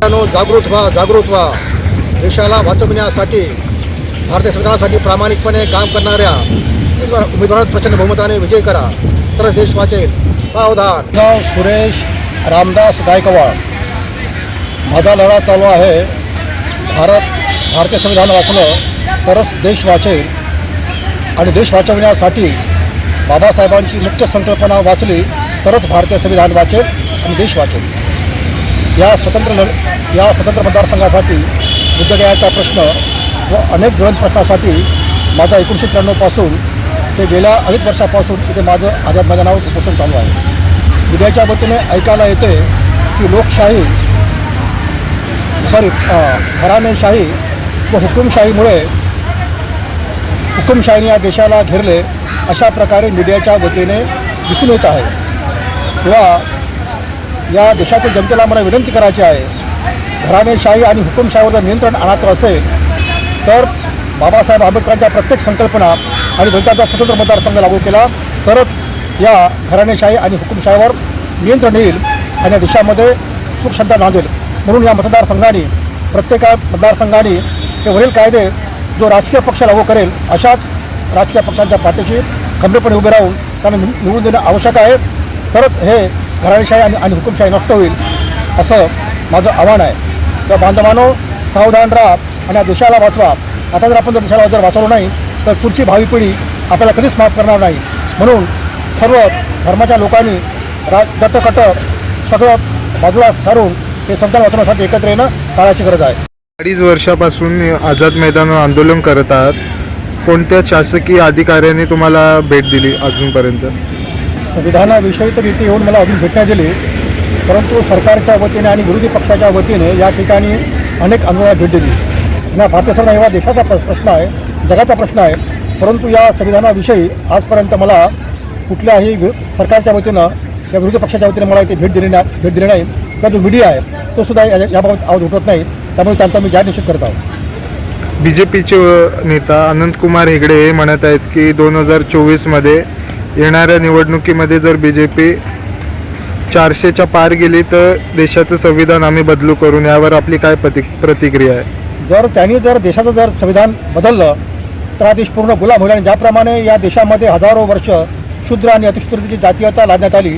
जागृत व्हा देशाला वाचवण्यासाठी भारतीय संविधानासाठी प्रामाणिकपणे काम करणाऱ्या उमेदवारांचा प्रचंड बहुमताने विजय करा तर देश वाचेल. सावधान. नाव सुरेश रामदास गायकवाड. माझा लढा चालू आहे. भारतीय संविधान वाचलं तरच देश वाचेल आणि देश वाचवण्यासाठी बाबासाहेबांची मुख्य संकल्पना वाचली तरच भारतीय संविधान वाचेल आणि देश वाचेल. या स्वतंत्र मतदारसंघासाठी बुद्धगयाचा प्रश्न व अनेक ज्वलंत प्रश्नासाठी माझा 1993 पासून ते गेल्या 2.5 वर्षापासून इथे माझं आझाद मैदानावर उपोषण चालू आहे. मीडियाच्या वतीने ऐकायला येते की लोकशाही घराणेशाही व हुकुमशाहीने या देशाला घेरले अशा प्रकारे मीडियाच्या वतीने दिसून येत आहे. तेव्हा या देशातील जनतेला मला विनंती करायची आहे, घराणेशाही आणि हुकुमशाहीवर जर नियंत्रण आणायचं असेल तर बाबासाहेब आंबेडकरांच्या प्रत्येक संकल्पना आणि त्यांचा स्वतंत्र मतदारसंघ लागू केला तरच या घराणेशाही आणि हुकुमशाहीवर नियंत्रण येईल आणि या देशामध्ये सुख शांती नांदेल. म्हणून या प्रत्येक मतदारसंघाने हे वरील कायदे जो राजकीय पक्ष लागू करेल अशाच राजकीय पक्षांच्या पाठीशी खंबीरपणे उभे राहून त्यांना निवडून देणं आवश्यक आहे. तरच हे घराणेशाही आणि हुकुमशाही नष्ट होईल असं माझं आव्हान आहे. तर बांधवांनो, सावधान राहा आणि या देशाला वाचवा. आता जर आपण देशाला वाचवलं नाही तर पुढची भावी पिढी आपल्याला कधीच माफ करणार नाही. म्हणून सर्व धर्माच्या लोकांनी कट सगळं बाजूला सारून हे संविधान वाचवण्यासाठी एकत्र येणं काळाची गरज आहे. 2.5 वर्षापासून आझाद मैदानावर आंदोलन करत आहात. कोणत्या शासकीय अधिकाऱ्यांनी तुम्हाला भेट दिली अजूनपर्यंत? संविधानाविषयी तर इथे येऊन मला अजून भेट नाही दिली, परंतु सरकारच्या वतीने आणि विरोधी पक्षाच्या वतीने या ठिकाणी अनेक आंदोलनाला भेट दिली. या भारतीय संविधान हा देशाचा प्रश्न आहे, जगाचा प्रश्न आहे. परंतु या संविधानाविषयी आजपर्यंत मला कुठल्याही सरकारच्या वतीनं या विरोधी पक्षाच्या वतीने मला इथे भेट दिली नाही. किंवा जो मीडिया आहे तो सुद्धा याबाबत आवाज उठवत नाही. त्यामुळे त्यांचा मी जाहीर निषेध करत आहोत. BJPचे नेता अनंतकुमार हेगडे हे म्हणत आहेत की 2024मध्ये येणाऱ्या निवडणुकीमध्ये जर BJP 400च्या पार गेली तर देशाचं संविधान आम्ही बदलू करून. यावर आपली काय प्रतिक्रिया आहे? जर देशाचं संविधान बदललं तर हा देश पूर्ण गुलाम होईल. आणि ज्याप्रमाणे या देशामध्ये हजारो वर्ष शूद्र आणि अतिशूद्राची जातीयता लादण्यात आली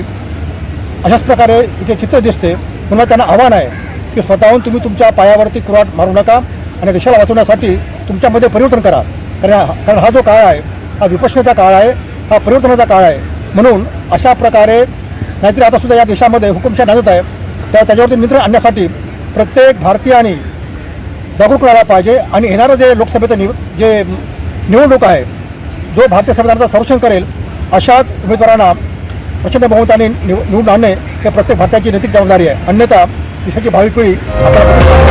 अशाच प्रकारे इथे चित्र दिसते. म्हणून त्यांना आव्हान आहे की स्वतःहून तुम्ही तुमच्या पायावरती कुऱ्हाड मारू नका आणि देशाला वाचवण्यासाठी तुमच्यामध्ये परिवर्तन करा. कारण हा जो काळ आहे हा विपश्यतेचा काळ आहे, हा परिवर्तनाचा काळ आहे. म्हणून अशा प्रकारे नाहीतरी आतासुद्धा या देशामध्ये हुकुमशाही नांदत आहे. त्याच्यावरती नियंत्रण आणण्यासाठी प्रत्येक भारतीयाने जागरूक राहायला पाहिजे. आणि येणारं जे लोकसभेचं जे निवडणूक आहे, जो भारतीय संविधानाचं संरक्षण करेल अशाच उमेदवारांना प्रचंड बहुमताने निवडून आणणे हे प्रत्येक भारतीयाची नैतिक जबाबदारी आहे. अन्यथा देशाची भावी पिढी आपल्याला